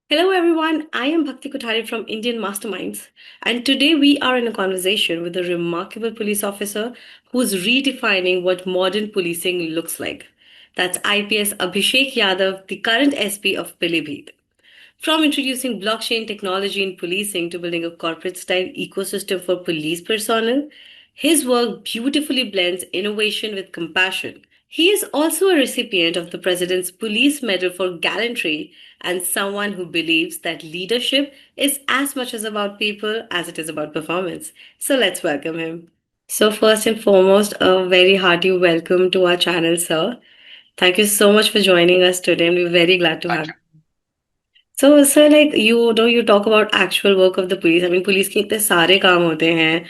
Hello, everyone. I am Bhakti Kothari from Indian Masterminds, and today we are in a conversation with a remarkable police officer who's redefining what modern policing looks like. That's IPS Abhishek Yadav, the current SP of Pilibhit. From introducing blockchain technology in policing to building a corporate style ecosystem for police personnel, his work beautifully blends innovation with compassion. He is also a recipient of the President's Police Medal for Gallantry and someone who believes that leadership is as much as about people as it is about performance. So let's welcome him. So, first and foremost, a very hearty welcome to our channel, sir. Thank you so much for joining us today, and we're very glad to have Thank you. you. So, sir, like you talk about actual work of the police. I mean, police के इतने सारे काम होते हैं,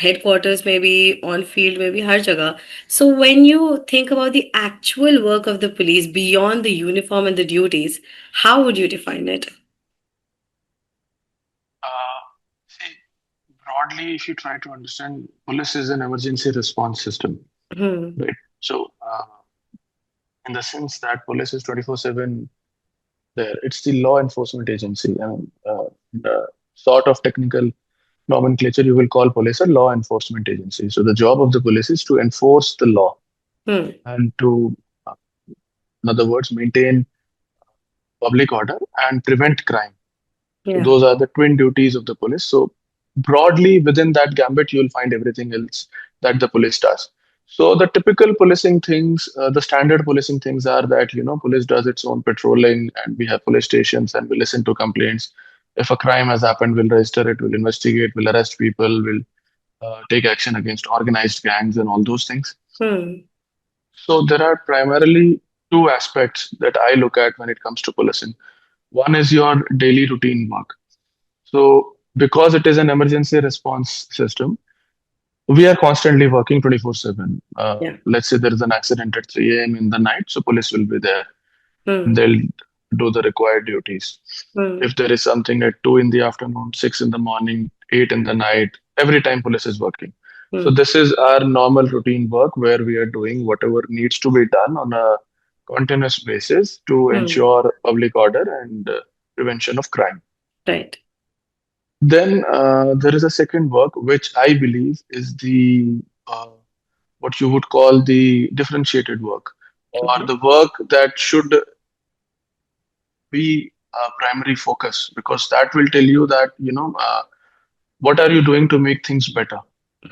headquarters में भी, on field में भी, हर जगह. So, when you think about the actual work of the police beyond the uniform and the duties, how would you define it? Uh, See, broadly, if you try to understand, police is an emergency response system, Hmm. right? So, in the sense that police is 24/7 there, it's the law enforcement agency. The sort of technical nomenclature you will call police a law enforcement agency. So, the job of the police is to enforce the law Hmm. and to, uh, in other words, maintain public order and prevent crime. So Yeah. those are the twin duties of the police. So broadly within that gambit, you'll find everything else that the police does. So the typical policing things, the standard policing things are that police does its own patrolling, and we have police stations, and we listen to complaints. If a crime has happened, we'll register it, we'll investigate, we'll arrest people, we'll take action against organized gangs and all those things. Hmm. So there are primarily two aspects that I look at when it comes to policing. One is your daily routine work. So, because it is an emergency response system, we are constantly working 24/7. Yeah. Let's say there is an accident at 3 a.m. in the night, so police will be there. Hmm. They'll do the required duties. Hmm. If there is something at 2 in the afternoon, 6 in the morning, 8 in the night, every time police is working. So, Hmm. this is our normal routine work where we are doing whatever needs to be done on a continuous basis to Hmm. ensure public order and prevention of crime. Right. Then there is a second work, which I believe is the what you would call the differentiated work, or Okay. the work that should be a primary focus, because that will tell you that what are you doing to make things better.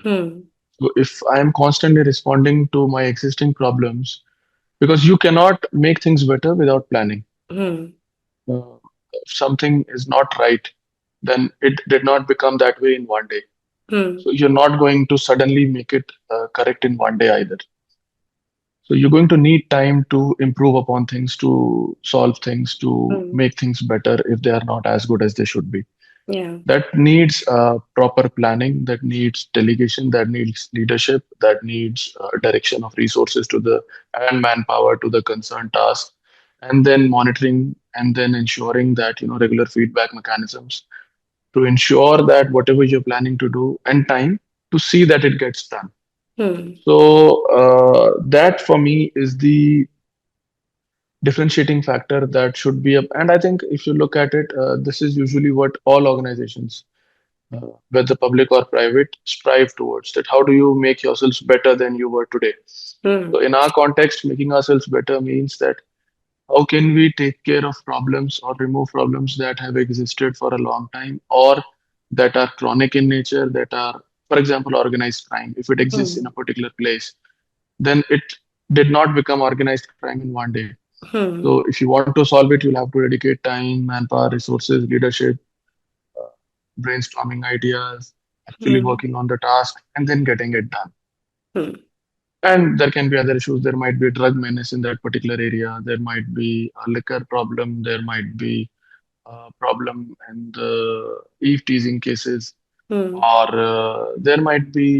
Hmm. So if I am constantly responding to my existing problems, because you cannot make things better without planning. Hmm. If something is not right, then it did not become that way in one day. Hmm. So you're not going to suddenly make it correct in one day either. So you're going to need time to improve upon things, to solve things, to Hmm. make things better if they are not as good as they should be. Yeah. That needs proper planning, that needs delegation, that needs leadership, that needs direction of resources to the and manpower to the concerned task, and then monitoring, and then ensuring that regular feedback mechanisms to ensure that whatever you're planning to do and time to see that it gets done. Hmm. So that for me is the differentiating factor that should be up. And I think if you look at it, this is usually what all organizations, whether public or private, strive towards. That how do you make yourselves better than you were today? Hmm. So in our context, making ourselves better means that how can we take care of problems or remove problems that have existed for a long time, or that are chronic in nature, that are, for example, organized crime. If it exists in Hmm. a particular place, then it did not become organized crime in one day. So Hmm. if you want to solve it, you'll have to dedicate time, manpower, resources, leadership, uh, brainstorming ideas, actually Hmm. working on the task, and then getting it done. Hmm. And there can be other issues. There might be a drug menace in that particular area. There might be a liquor problem. There might be a problem in the eve teasing cases, Hmm. or there might be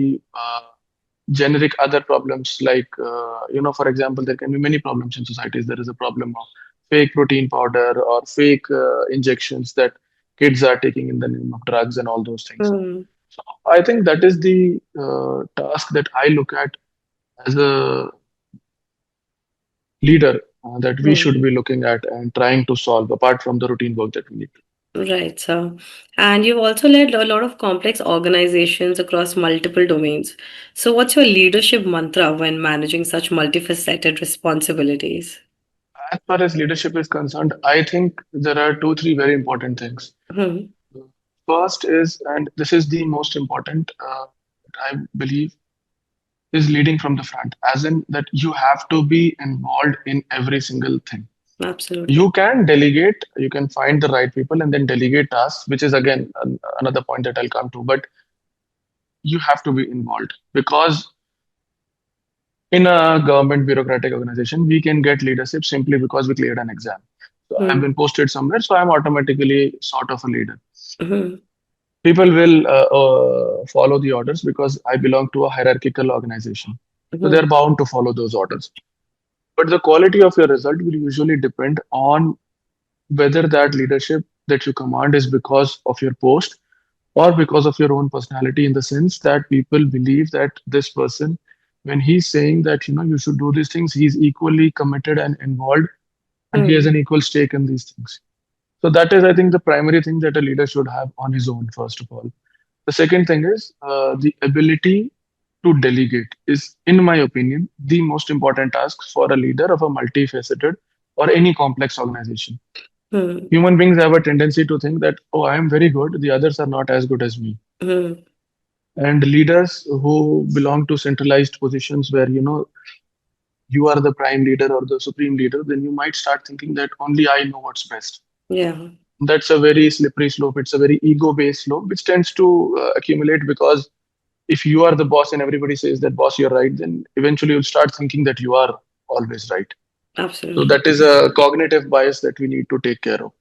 generic other problems like for example, there can be many problems in societies. There is a problem of fake protein powder or fake injections that kids are taking in the name of drugs and all those things. Hmm. So I think that is the task that I look at as a leader that we Hmm. should be looking at and trying to solve apart from the routine work that we need to. Right, sir. And you've also led a lot of complex organizations across multiple domains. So, what's your leadership mantra when managing such multifaceted responsibilities? As far as leadership is concerned, I think there are two, three very important things. Hmm. First is, and this is the most important, I believe, is leading from the front, as in that you have to be involved in every single thing. You Absolutely. can delegate, you can find the right people and then delegate tasks, which is again another point that I'll come to, but you have to be involved because in a government bureaucratic organization, we can get leadership simply because we cleared an exam. So I've Hmm. been posted somewhere, so I'm automatically sort of a leader. Hmm. People will follow the orders because I belong to a hierarchical organization. So they're Hmm. bound to follow those orders. But the quality of your result will usually depend on whether that leadership that you command is because of your post or because of your own personality, in the sense that people believe that this person, when he's saying that you should do these things, he's equally committed and involved, and he has Hmm. an equal stake in these things. So that is, I think, the primary thing that a leader should have on his own, first of all. The second thing is the ability to delegate is, in my opinion, the most important task for a leader of a multifaceted or any complex organization. Hmm. Human beings have a tendency to think that, oh, I am very good, the others are not as good as me. Hmm. And leaders who belong to centralized positions where you are the prime leader or the supreme leader, then you might start thinking that only I know what's best. Yeah. That's a very slippery slope. It's a very ego based slope, which tends to accumulate because if you are the boss and everybody says that, boss, you're right, then eventually you'll start thinking that you are always right. So Absolutely. that is a cognitive bias that we need to take care of.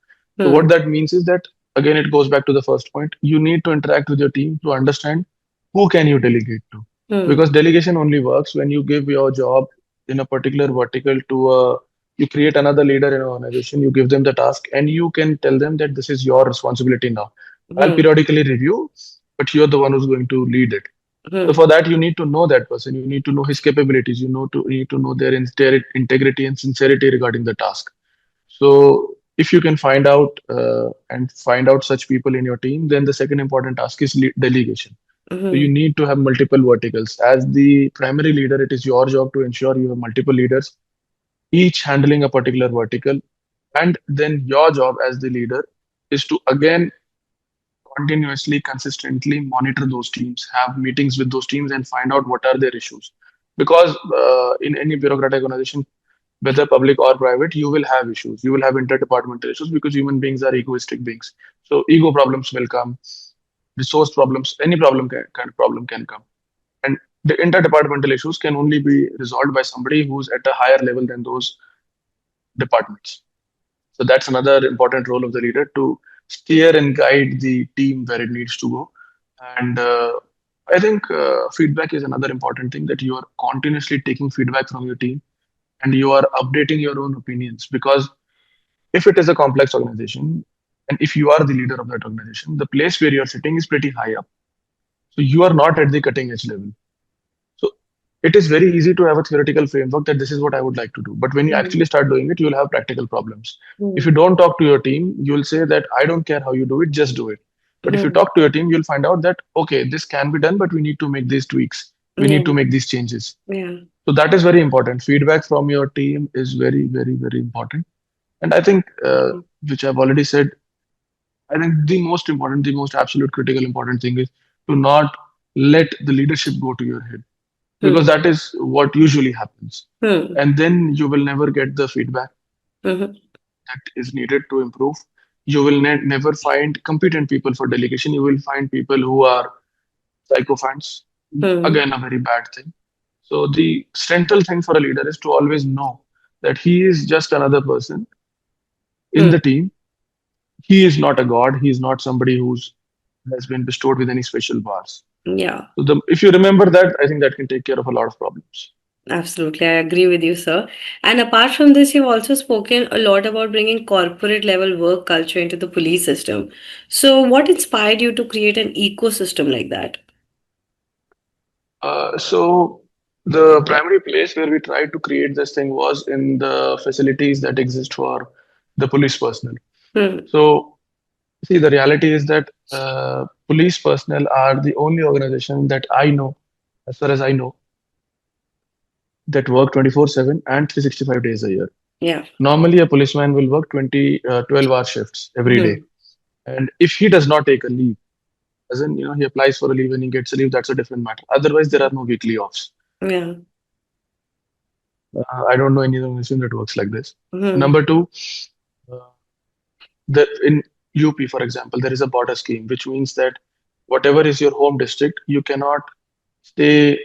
So what Hmm. that means is that, again, it goes back to the first point. You need to interact with your team to understand who can you delegate to, Hmm. because delegation only works when you give your job in a particular vertical to a. You create another leader in an organization. You give them the task, and you can tell them that this is your responsibility now. I'll Hmm. periodically review, but you're the one who's going to lead it. So Hmm. for that, you need to know that person. You need to know his capabilities. You need to know their integrity and sincerity regarding the task. So if you can find out and find out such people in your team, then the second important task is delegation. So you Hmm. need to have multiple verticals. As the primary leader, it is your job to ensure you have multiple leaders, each handling a particular vertical. And then your job as the leader is to again continuously, consistently monitor those teams, have meetings with those teams, and find out what are their issues. Because in any bureaucratic organization, whether public or private, you will have issues. You will have interdepartmental issues because human beings are egoistic beings. So ego problems will come, resource problems, any kind of problem can come. And the interdepartmental issues can only be resolved by somebody who's at a higher level than those departments. So that's another important role of the leader to steer and guide the team where it needs to go. And I think feedback is another important thing, that you are continuously taking feedback from your team and you are updating your own opinions. Because if it is a complex organization and if you are the leader of that organization, the place where you're sitting is pretty high up. So you are not at the cutting edge level. So it is very easy to have a theoretical framework that this is what I would like to do. But when you Hmm. actually start doing it, you'll have practical problems. If you Hmm. don't talk to your team, you'll say that I don't care how you do it, just do it. But if you Hmm. talk to your team, you'll find out that, okay, this can be done, but we need to make these tweaks. We need Yeah. to make these changes. Yeah. So that is very important. Feedback from your team is very, very, very important. And I think, which I've already said, I think the most important, the most absolute critical important thing is to not let the leadership go to your head, because Hmm. that is what usually happens. Hmm. And then you will never get the feedback Hmm. that is needed to improve. You will never find competent people for delegation. You will find people who are psychophants. Hmm. Again, a very bad thing. So the central thing for a leader is to always know that he is just another person in Hmm. the team. He is not a god. He is not somebody who's has been bestowed with any special powers. Yeah. So if you remember that, I think that can take care of a lot of problems. Absolutely, I agree with you, sir. And apart from this, you've also spoken a lot about bringing corporate level work culture into the police system. So, what inspired you to create an ecosystem like that? So The primary place where we tried to create this thing was in the facilities that exist for the police personnel. Hmm. So, see, the reality is that police personnel are the only organization that I know, as far as I know, that work 24/7 and 365 days a year. Yeah. Normally, a policeman will work 12-hour shifts every day. Hmm. And if he does not take a leave, as in, he applies for a leave and he gets a leave, that's a different matter. Otherwise, there are no weekly offs. Yeah. I don't know any organization that works like this. Hmm. Number two, uh, in UP, for example, there is a border scheme, which means that whatever is your home district, you cannot stay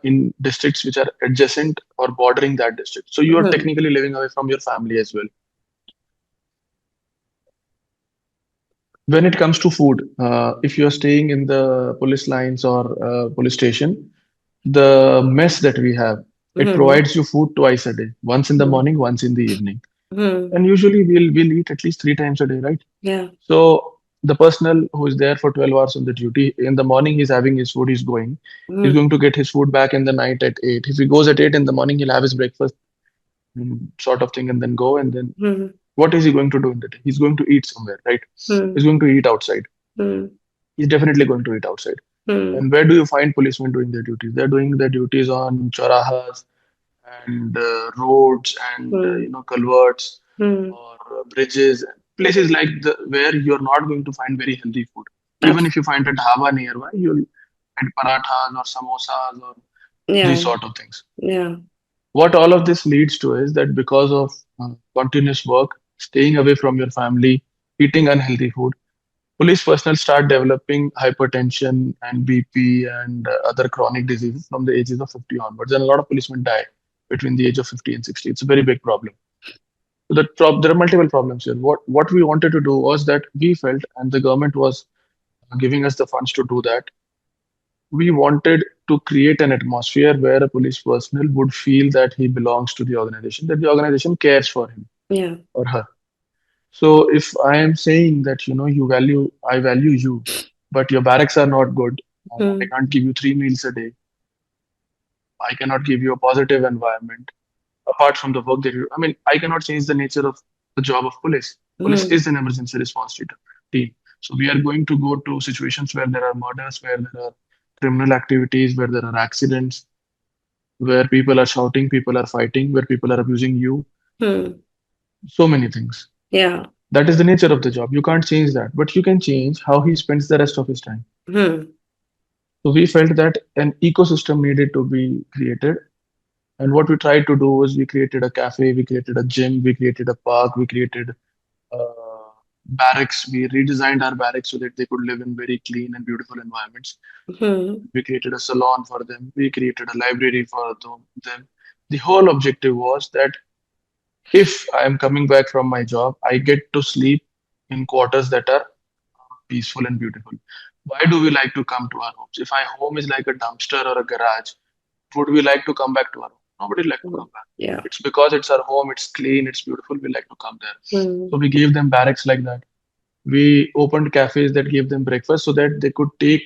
in districts which are adjacent or bordering that district. So you are Hmm. technically living away from your family as well. When it comes to food, if you are staying in the police lines or police station, the mess that we have, it Hmm. provides you food twice a day, once in the Hmm. morning, once in the evening. Hmm. And usually we'll eat at least three times a day, right? Yeah. So the personnel who is there for 12 hours on the duty, in the morning he's having his food, he's Hmm. going to get his food back in the night at 8. If he goes at 8 in the morning, he'll have his breakfast, sort of thing, and then go. And then Hmm. what is he going to do in the day? He's going to eat somewhere, right? Hmm. He's going to eat outside. Hmm. He's definitely going to eat outside. Hmm. And where do you find policemen doing their duties? They're doing their duties on chorahas and roads and Hmm. culverts Hmm. or bridges, places like where you're not going to find very healthy food. Even Abs- if you find a dhaba nearby, you'll find parathas or samosas or these yeah. sort of things. Yeah. What all of this leads to is that because of continuous work, staying away from your family, eating unhealthy food, police personnel start developing hypertension and BP and other chronic diseases from the ages of 50 onwards. And a lot of policemen die between the age of 50 and 60. It's a very big problem. So there are multiple problems here. What we wanted to do was that we felt, and the government was giving us the funds to do that. We wanted to create an atmosphere where a police personnel would feel that he belongs to the organization, that the organization cares for him Yeah. or her. So if I am saying that I value you, but your barracks are not good, I Hmm. can't give you 3 meals a day, I cannot give you a positive environment. Apart from the work that you, I mean, I cannot change the nature of the job of police. Police Hmm. is an emergency response team. So we are going to go to situations where there are murders, where there are criminal activities, where there are accidents, where people are shouting, people are fighting, where people are abusing you. Hmm. So many things. Yeah. That is the nature of the job. You can't change that, but you can change how he spends the rest of his time. Hmm. So we felt that an ecosystem needed to be created. And what we tried to do was we created a cafe, we created a gym, we created a park, we created barracks. We redesigned our barracks so that they could live in very clean and beautiful environments. Hmm. We created a salon for them. We created a library for them. The whole objective was that if I am coming back from my job, I get to sleep in quarters that are peaceful and beautiful. Why do we like to come to our homes? If our home is like a dumpster or a garage, would we like to come back to our home? Nobody like to Hmm. come back. Yeah. It's because it's our home, it's clean, it's beautiful, we like to come there. Hmm. So we gave them barracks like that. We opened cafes that gave them breakfast so that they could take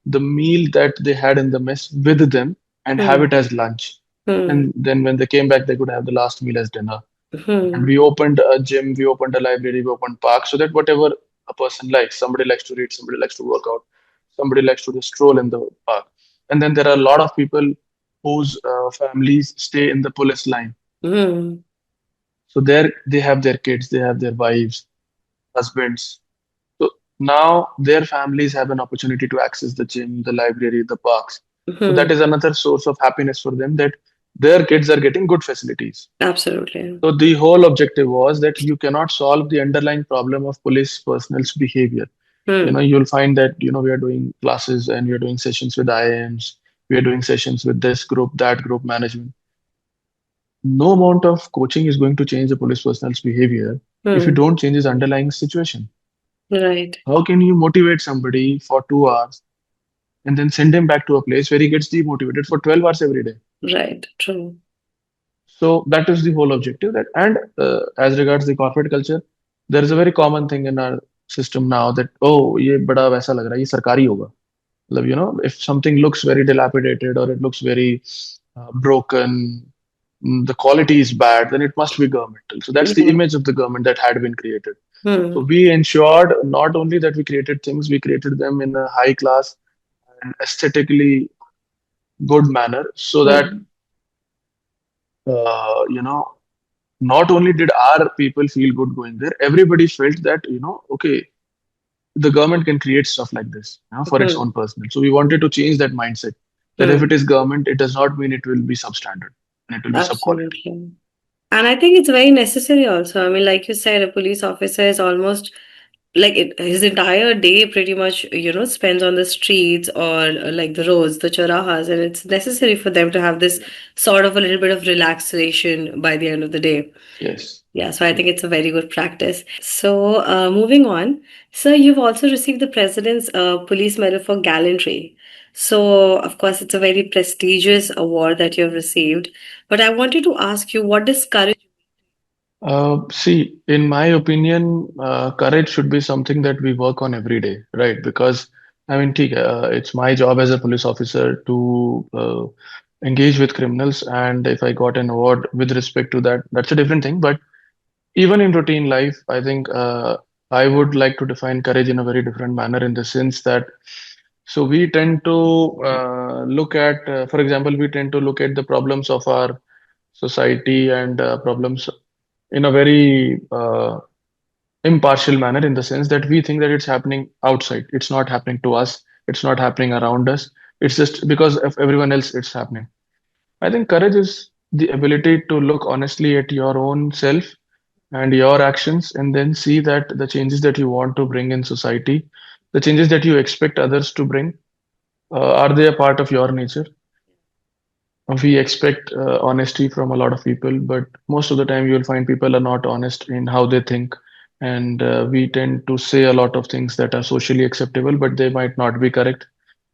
the meal that they had in the mess with them and have Hmm. it as lunch. Hmm. And then when they came back, they could have the last meal as dinner. And Hmm. we opened a gym, we opened a library, we opened parks so that whatever a person likes, somebody likes to read, somebody likes to work out, somebody likes to just stroll in the park. And then there are a lot of people whose families stay in the police line. Hmm. So there they have their kids, they have their wives, husbands. So now their families have an opportunity to access the gym, the library, the parks. So that Hmm. is another source of happiness for them that their kids are getting good facilities. Absolutely. So the whole objective was that you cannot solve the underlying problem of police personnel's behavior. Hmm. You'll find that, we are doing classes and we are doing sessions with IIMs, we are doing sessions with this group, that group management. No amount of coaching is going to change the police personnel's behavior if you Hmm. don't change his underlying situation. Right. How can you motivate somebody for 2 hours and then send him back to a place where he gets demotivated for 12 hours every day? Right. True. So that is the whole objective. That and as regards the corporate culture, there is a very common thing in our system now that ये बड़ा वैसा लग रहा है ये सरकारी होगा. If something looks very dilapidated or it looks very broken, the quality is bad, then it must be governmental. So that's the Yeah. image of the government that had been created. So Hmm. we ensured not only that we created things, we created them in a high class and aesthetically good manner, so that Hmm. uh, you know not only did our people feel good going there, everybody felt that okay, the government can create stuff like this, for its Hmm. own personal. So we wanted to change that mindset that if it Hmm. is government, it does not mean it will be substandard and it will be sub quality. Absolutely. And I think it's very necessary also. I mean, like you said, a police officer is almost like his entire day pretty much, spends on the streets or like the roads, the chorahas, and it's necessary for them to have this Yeah. sort of a little bit of relaxation by the end of the day. Yes. Yeah, so I Yeah. think it's a very good practice. So, moving on. So, you've also received the President's Police Medal for Gallantry. So, of course, it's a very prestigious award that you've received. But I wanted to ask you, what does courage? See, in my opinion, courage should be something that we work on every day, right? Because I mean, it's my job as a police officer to engage with criminals, and if I got an award with respect to that, that's a different thing. But even in routine life, I think I would like to define courage in a very different manner in the sense that so we tend to look at, for example, we tend to look at the problems of our society and problems in a very impartial manner in the sense that we think that it's happening outside. It's not happening to us. It's not happening around us. It's just because of everyone else it's happening. I think courage is the ability to look honestly at your own self and your actions and then see that the changes that you want to bring in society, the changes that you expect others to bring, are they a part of your nature? We expect honesty from a lot of people, but most of the time you'll find people are not honest in how they think. And we tend to say a lot of things that are socially acceptable, but they might not be correct.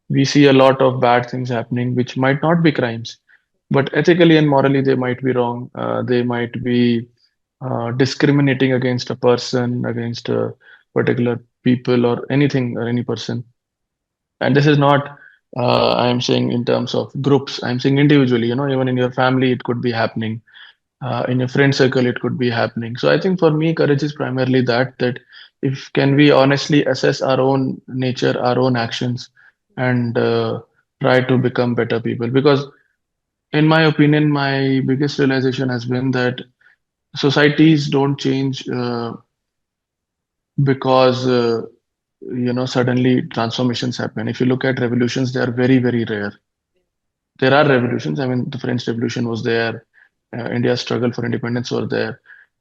We see a lot of bad things happening, which might not be crimes, but ethically and morally they might be wrong. They might be discriminating against a person, against a particular people or anything or any person. And this is not, I'm saying in terms of groups, I'm saying individually, even in your family, it could be happening. In your friend circle, it could be happening. So I think for me, courage is primarily that if can we honestly assess our own nature, our own actions, and try to become better people. Because in my opinion, my biggest realization has been that societies don't change because suddenly transformations happen. If you look at revolutions, they are very, very rare. There are revolutions. I mean, the French Revolution was there, India's struggle for independence was there,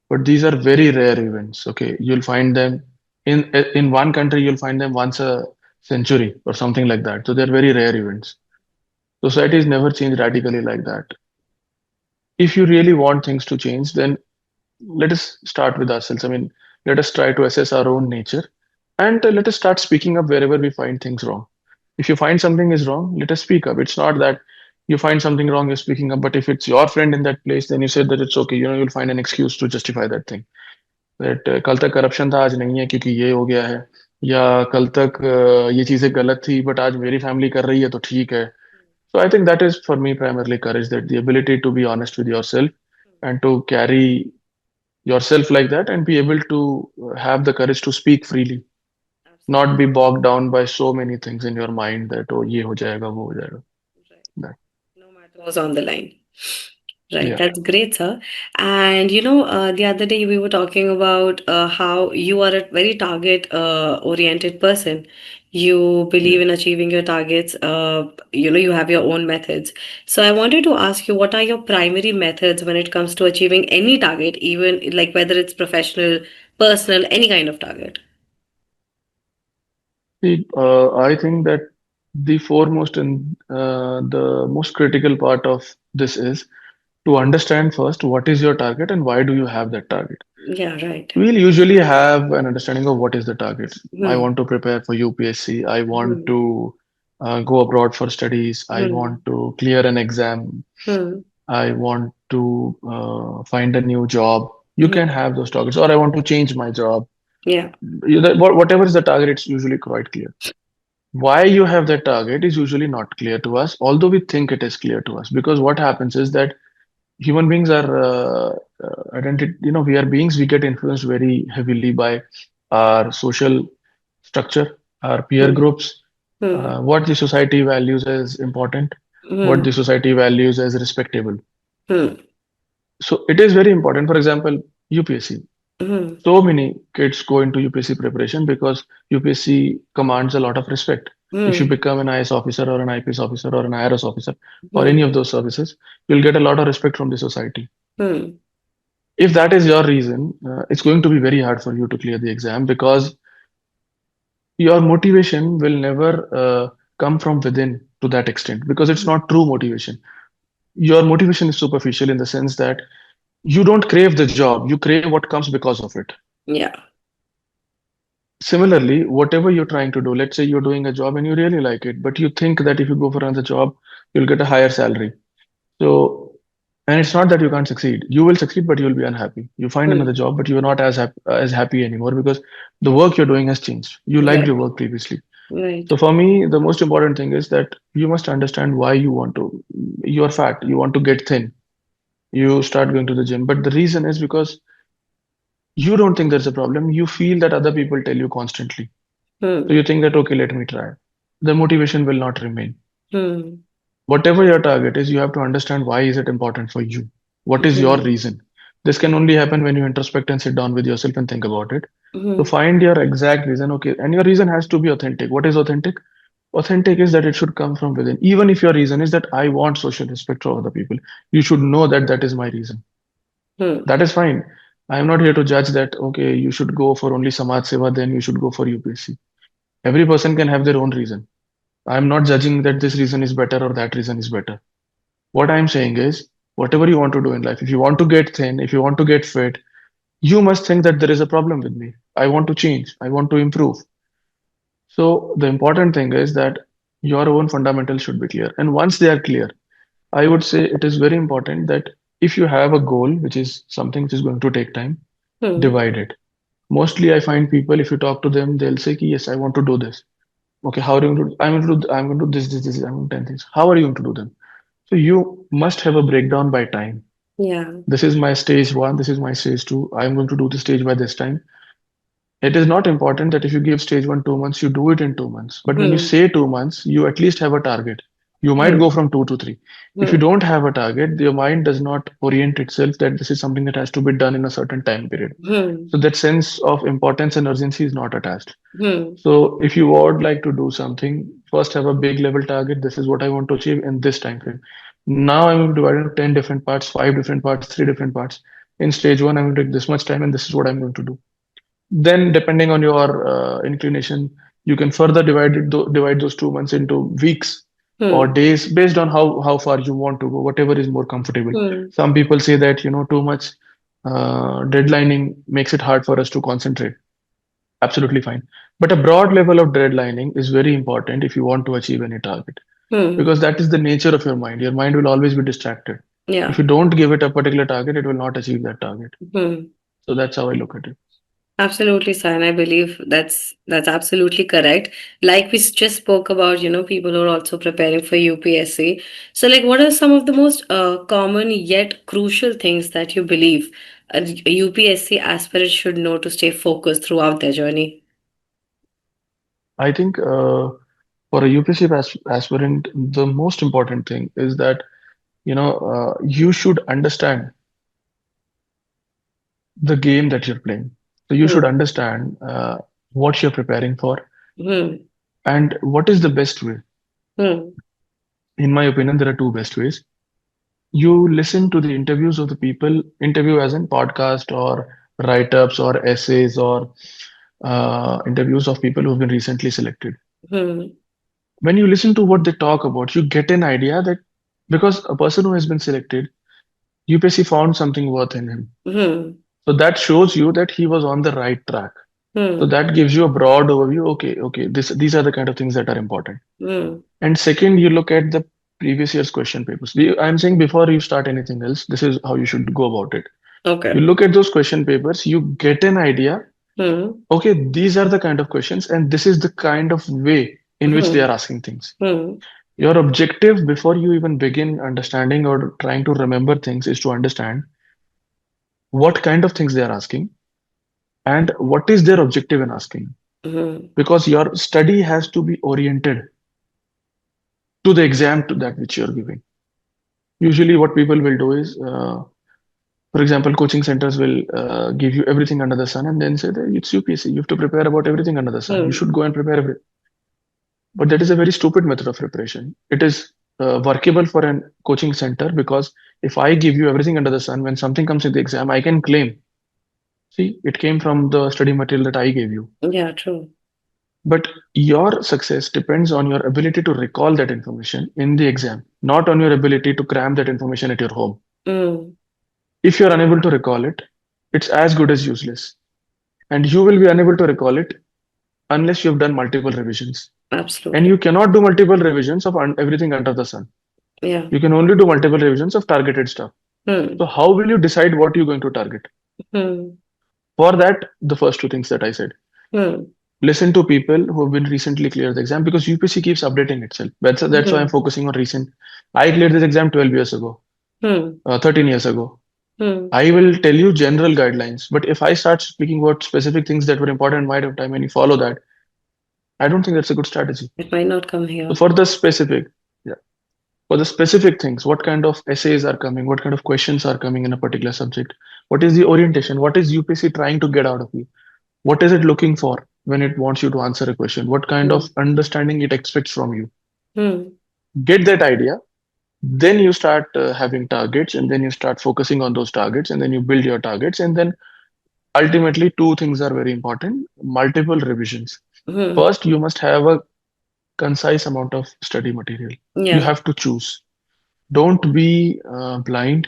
but these are very rare events. Okay, you'll find them in one country, you'll find them once a century or something like that. So they're very rare events. Societies never change radically like that. If you really want things to change, then let us start with ourselves. I mean, let us try to assess our own nature and let us start speaking up wherever we find things wrong. If you find something is wrong, let us speak up. It's not that you find something wrong, you're speaking up, but if it's your friend in that place, then you said that it's okay. You'll find an excuse to justify that thing. That कल तक corruption था आज नहीं है क्योंकि ये हो गया है या कल तक ये चीजें गलत थी बट आज मेरी फैमिली कर रही है तो ठीक है. So I think that is for me primarily courage, that the ability to be honest with yourself and to carry yourself like that and be able to have the courage to speak freely, not Absolutely. be bogged down by so many things in your mind that oh ye ho jayega wo ho jayega. Right. That, No matter what's on the line. Right, yeah, that's great, sir. And the other day we were talking about how you are a very target oriented person. You believe yeah. in achieving your targets. You have your own methods. So I wanted to ask you, what are your primary methods when it comes to achieving any target, even like whether it's professional, personal, any kind of target? See, I think that the foremost and the most critical part of this is to understand first what is your target and why do you have that target. Yeah, right. We'll usually have an understanding of what is the target. I Hmm. want to prepare for UPSC. I want Hmm. to go abroad for studies. I Hmm. want to clear an exam. Hmm. I want to find a new job. You Hmm. can have those targets, or I want to change my job. Yeah. Whatever is the target, it's usually quite clear. Why you have that target is usually not clear to us, although we think it is clear to us. Because what happens is that human beings are we are beings. We get influenced very heavily by our social structure, our peer Hmm. groups, Hmm. what the society values as important, what the Hmm. society values as respectable. Hmm. So it is very important. For example, UPSC. Hmm. So many kids go into UPSC preparation because UPSC commands a lot of respect. If you Hmm. become an IS officer or an IPS officer or an IRS officer or any Hmm. of those services, you'll get a lot of respect from the society. Hmm. If that is your reason, it's going to be very hard for you to clear the exam because your motivation will never come from within to that extent because it's not true motivation. Your motivation is superficial in the sense that you don't crave the job, you crave what comes because of it. Yeah. Similarly, whatever you're trying to do, let's say you're doing a job and you really like it, but you think that if you go for another job, you'll get a higher salary. So, and it's not that you can't succeed. You will succeed, but you'll be unhappy. You find another Hmm. job, but you're not as happy anymore because the work you're doing has changed. You liked Right. your work previously. Right. So for me, the most important thing is that you must understand why you want to. You're fat. You want to get thin. You start going to the gym, but the reason is because you don't think there's a problem. You feel that other people tell you constantly. So Hmm. you think that, okay, let me try. The motivation will not remain. Hmm. Whatever your target is, you have to understand why is it important for you. What is your Hmm. reason? This can only happen when you introspect and sit down with yourself and think about it. So Hmm. find your exact reason. Okay, and your reason has to be authentic. What is authentic? Authentic is that it should come from within. Even if your reason is that I want social respect from other people, you should know that that is my reason. Hmm. That is fine. I am not here to judge that, okay, you should go for only Samaj Seva, then you should go for UPSC. Every person can have their own reason. I'm not judging that this reason is better or that reason is better. What I'm saying is, whatever you want to do in life, if you want to get thin, if you want to get fit, you must think that there is a problem with me. I want to change. I want to improve. So the important thing is that your own fundamentals should be clear. And once they are clear, I would say it is very important that if you have a goal, which is something which is going to take time, Hmm. divide it. Mostly I find people, if you talk to them, they'll say, yes, I want to do this. Okay, how are you going to do? I'm going to do this. I'm going to do 10 things. How are you going to do them? So you must have a breakdown by time. Yeah. This is my stage one. This is my stage two. I'm going to do the stage by this time. It is not important that if you give stage one 2 months, you do it in 2 months. But when you Hmm. say 2 months, you at least have a target. You might go Hmm. from two to three. If you Hmm. don't have a target, your mind does not orient itself that this is something that has to be done in a certain time period. Hmm. So that sense of importance and urgency is not attached. Hmm. So if you would like to do something, first have a big level target. This is what I want to achieve in this time frame. Now I'm going to divide into 10 different parts, 5 different parts, 3 different parts. In stage one, I'm going to take this much time and this is what I'm going to do. Then, depending on your inclination, you can further divide those 2 months into weeks or Hmm. days based on how far you want to go, whatever is more comfortable. Hmm. Some people say that too much deadlining makes it hard for us to concentrate. Absolutely fine. But a broad level of redlining is very important if you want to achieve any target, Hmm. because that is the nature of your mind. Your mind will always be distracted. If Yeah. you don't give it a particular target, it will not achieve that target. Hmm. So that's how I look at it. Absolutely, San. I believe that's absolutely correct. Like we just spoke about, people who are also preparing for UPSC. So, like, what are some of the most common yet crucial things that you believe a UPSC aspirant should know to stay focused throughout their journey? I think for a UPSC aspirant, the most important thing is that you should understand the game that you're playing. So you should Hmm. understand what you're preparing for Hmm. and what is the best way. Hmm. In my opinion, there are two best ways. You listen to the interviews of the people, interview as in podcast or write-ups or essays or interviews of people who've been recently selected. Hmm. When you listen to what they talk about, you get an idea that because a person who has been selected, UPSC found something worth in him. Hmm. So that shows you that he was on the right track. So Hmm. that gives you a broad overview. Okay, these are the kind of things that are important. Hmm. And second, you look at the previous year's question papers. I'm saying before you start anything else, this is how you should go about it. You Okay. look at those question papers, you get an idea. Hmm. Okay, these are the kind of questions, and this is the kind of way. in which they Hmm. are asking things. Hmm. Your objective before you even begin understanding or trying to remember things is to understand what kind of things they are asking and what is their objective in asking. Hmm. Because your study has to be oriented to the exam to that which you're giving. Usually, what people will do is, for example, coaching centers will give you everything under the sun and then say that it's UPSC. You have to prepare about everything under the sun. You Hmm. should go and prepare everything. But that is a very stupid method of preparation. It is workable for a coaching center because if I give you everything under the sun, when something comes in the exam, I can claim, see, it came from the study material that I gave you. Yeah, true. But your success depends on your ability to recall that information in the exam, not on your ability to cram that information at your home. Hmm. If you're unable to recall it, it's as good as useless. And you will be unable to recall it unless you've done multiple revisions. And you Absolutely. cannot do multiple revisions of everything under the sun. Yeah. You can only do multiple revisions of targeted stuff. So, Hmm. how will you decide what you're going to target? Hmm. For that, the first two things that I said, Hmm. listen to people who have been recently cleared the exam because UPSC keeps updating itself. That's why I'm Hmm. focusing on recent. I cleared this exam 12 years ago, Hmm. 13 years ago. Hmm. I will tell you general guidelines, but if I start speaking about specific things that were important in my time and you follow that, I don't think that's a good strategy. It might not come So here. for the specific, yeah, for the specific things, what kind of essays are coming, what kind of questions are coming in a particular subject, what is the orientation, what is UPSC trying to get out of you, what is it looking for when it wants you to answer a question, what kind of Hmm. understanding it expects from you. Hmm. Get that idea, then you start having targets, and then you start focusing on those targets, and then you build your targets, and then ultimately two things are very important: multiple revisions. Hmm. First, you must have a concise amount of study material. You Yeah. have to choose. Don't be blind,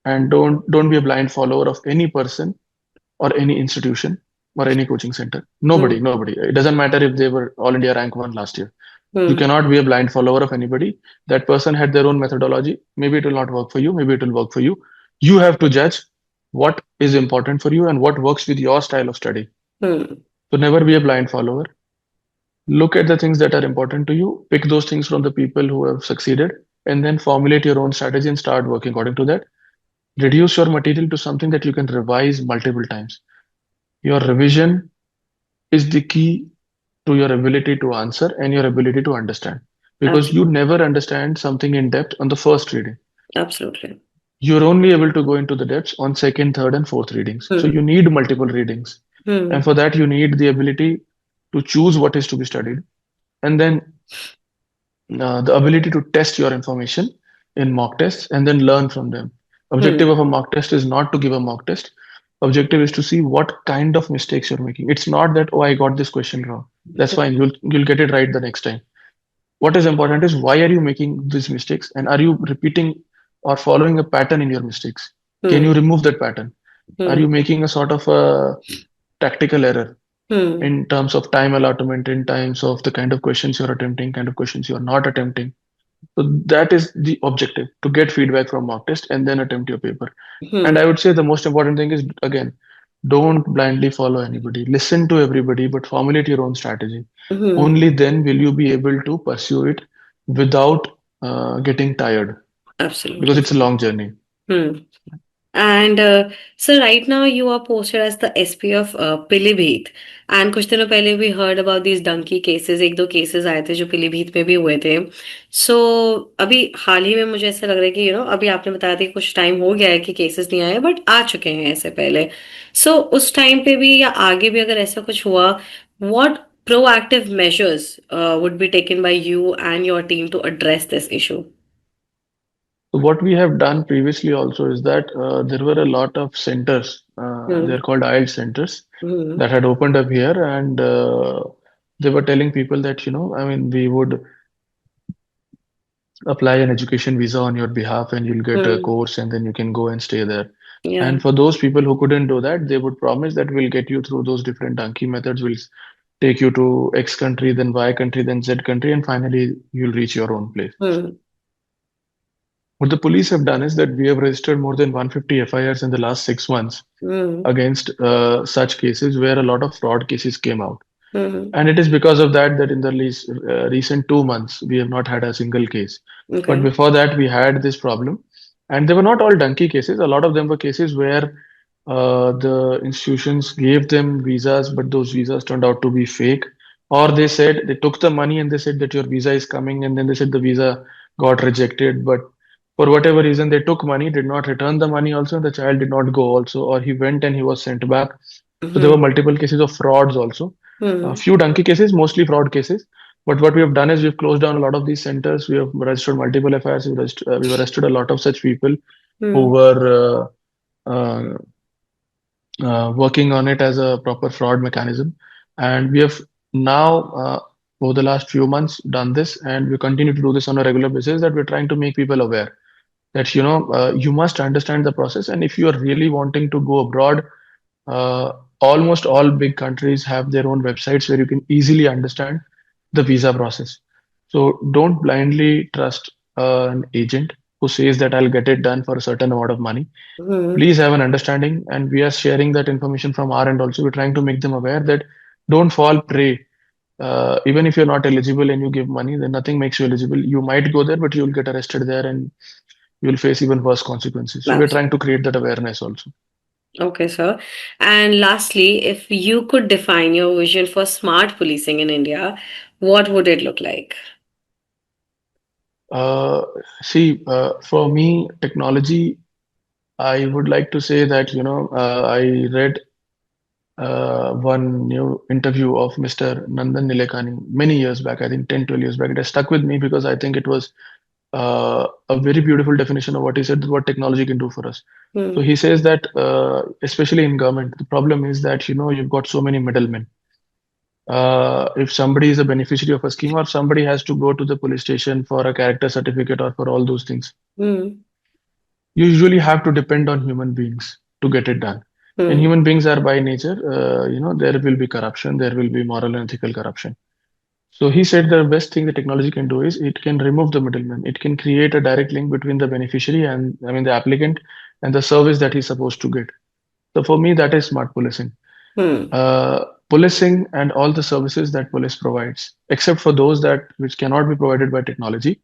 and don't be a blind follower of any person or any institution or any coaching center. Hmm. Nobody. It doesn't matter if they were all India rank one last year. You Hmm. cannot be a blind follower of anybody. That person had their own methodology. Maybe it will not work for you. Maybe it will work for you. You have to judge what is important for you and what works with your style of study. Hmm. So never be a blind follower. Look at the things that are important to you. Pick those things from the people who have succeeded, and then formulate your own strategy and start working according to that. Reduce your material to something that you can revise multiple times. Your revision is the key to your ability to answer and your ability to understand. Because you Absolutely. never understand something in depth on the first reading. Absolutely. You're only able to go into the depths on second, third, and fourth readings. So you Hmm. need multiple readings. And Hmm. for that, you need the ability to choose what is to be studied. And then the ability to test your information in mock tests and then learn from them. Objective Hmm. of a mock test is not to give a mock test. Objective is to see what kind of mistakes you're making. It's not that, oh, I got this question wrong. That's fine. You'll get it right the next time. What is important is why are you making these mistakes and are you repeating or following a pattern in your mistakes? Can you Hmm. remove that pattern? Are you Hmm. making a sort of a tactical error Hmm. in terms of time allotment, in terms of the kind of questions you're attempting, kind of questions you're not attempting? So that is the objective, to get feedback from mock test and then attempt your paper. And I Hmm. would say the most important thing is, again, don't blindly follow anybody. Listen to everybody, but formulate your own strategy. Hmm. Only then will you be able to pursue it without getting tired because Absolutely. it's a long journey. Hmm. And so right now you are posted as the SP of Pilibhit. And कुछ दिनों पहले we heard about these donkey cases. एक दो cases आए थे जो पीलीभीत में भी हुए थे. So अभी हाल ही में मुझे ऐसा लग रहा है कि अभी आपने बताया था कि कुछ टाइम हो गया है कि केसेस नहीं आए बट आ चुके हैं ऐसे पहले. So उस टाइम पे भी या आगे भी अगर ऐसा कुछ हुआ, what proactive measures would be taken by you and your team to address this issue? So what we have done previously also is that there were a lot of centers, they're Hmm. called IELTS centers, Hmm. that had opened up here, and they were telling people that, I mean, we would apply an education visa on your behalf and you'll get a Hmm. course and then you can go and stay there. Yeah. And for those people who couldn't do that, they would promise that we'll get you through those different donkey methods. We'll take you to X country, then Y country, then Z country, and finally you'll reach your own place. Hmm. What the police have done is that we have registered more than 150 FIRs in the last 6 months Hmm. against such cases where a lot of fraud cases came out. Mm-hmm. And it is because of that that in the recent 2 months we have not had a single case. But Okay. before that we had this problem, and they were not all donkey cases. A lot of them were cases where the institutions gave them visas, but those visas turned out to be fake. Or they said they took the money and they said that your visa is coming, and then they said the visa got rejected. But for whatever reason, they took money, did not return the money also, and the child did not go also, or he went and he was sent back. So there were Mm-hmm. multiple cases of frauds also. A Mm-hmm. few donkey cases, mostly fraud cases. But what we have done is we've closed down a lot of these centers. We have registered multiple FIRs. We've arrested a lot of such people who Mm-hmm. were working on it as a proper fraud mechanism. And we have now, over the last few months, done this, and we continue to do this on a regular basis. That we're trying to make people aware that you must understand the process, and if you are really wanting to go abroad, uh, almost all big countries have their own websites where you can easily understand the visa process. So don't blindly trust an agent who says that I'll get it done for a certain amount of money. Mm-hmm. Please have an understanding, and we are sharing that information from our end also. We're trying to make them aware that don't fall prey. Even if you're not eligible and you give money, then nothing makes you eligible. You might go there, but you'll get arrested there and you'll face even worse consequences. So we're That's trying to create that awareness also. okay, sir. And lastly, if you could define your vision for smart policing in India, what would it look like? Uh, See, for me, technology, I would like to say that, I read one new interview of Mr. Nandan Nilekani many years back, I think 10, 12 years back. It has stuck with me because I think it was a very beautiful definition of what he said, what technology can do for us. So Hmm. he says that, especially in government, the problem is that, you've got so many middlemen. If somebody is a beneficiary of a scheme, or somebody has to go to the police station for a character certificate or for all those things, Hmm. you usually have to depend on human beings to get it done. And Hmm. human beings are by nature, there will be corruption, there will be moral and ethical corruption. So he said the best thing the technology can do is it can remove the middleman. It can create a direct link between the beneficiary and, I mean, the applicant and the service that he's supposed to get. So for me, that is smart policing. Hmm. Uh, Policing and all the services that police provides, except for those that which cannot be provided by technology,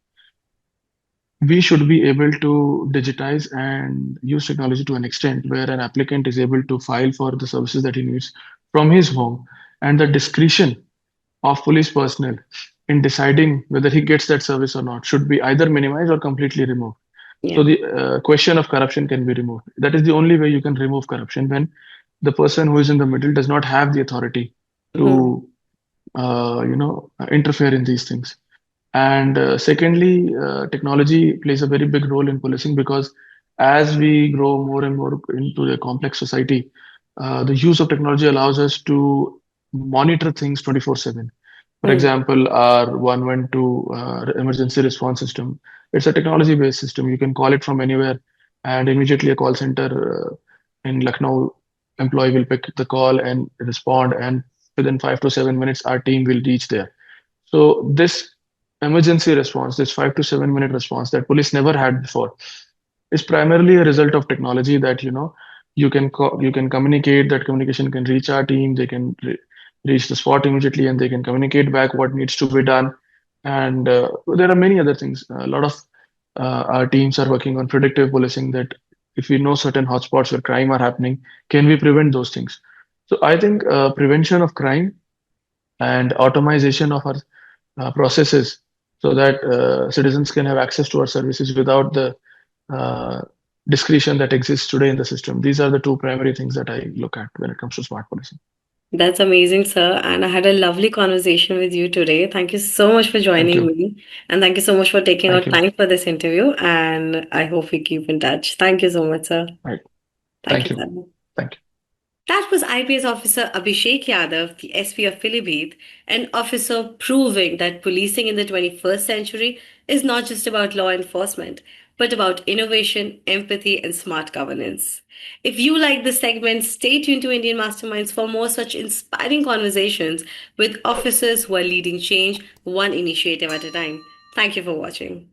we should be able to digitize and use technology to an extent where an applicant is able to file for the services that he needs from his home, and the discretion of police personnel in deciding whether he gets that service or not should be either minimized or completely removed. So Yeah. the question of corruption can be removed. That is the only way you can remove corruption, when the person who is in the middle does not have the authority Hmm. to interfere in these things. And secondly, technology plays a very big role in policing, because as we grow more and more into a complex society, the use of technology allows us to monitor things 24/7. For Hmm. example, our 112 emergency response system, it's a technology-based system. You can call it from anywhere, and immediately a call center in Lucknow employee will pick the call and respond, and within 5 to 7 minutes, our team will reach there. So this emergency response, this 5 to 7 minute response that police never had before, is primarily a result of technology that you can communicate. That communication can reach our team. They can reach the spot immediately, and they can communicate back what needs to be done. And there are many other things. A lot of our teams are working on predictive policing. That if we know certain hotspots where crime are happening, can we prevent those things? So I think prevention of crime and automation of our processes, so that citizens can have access to our services without the uh, discretion that exists today in the system. These are the two primary things that I look at when it comes to smart policing. That's amazing, sir. And I had a lovely conversation with you today. Thank you so much for Thank joining you. me. And thank you so much for taking Thank out you. time for this interview. And I hope we keep in touch. Thank you so much, sir. Right. Thank Thank you, you. sir. Thank you. That was IPS Officer Abhishek Yadav, the SP of Pilibhit, an officer proving that policing in the 21st century is not just about law enforcement, but about innovation, empathy, and smart governance. If you like this segment, stay tuned to Indian Masterminds for more such inspiring conversations with officers who are leading change one initiative at a time. Thank you for watching.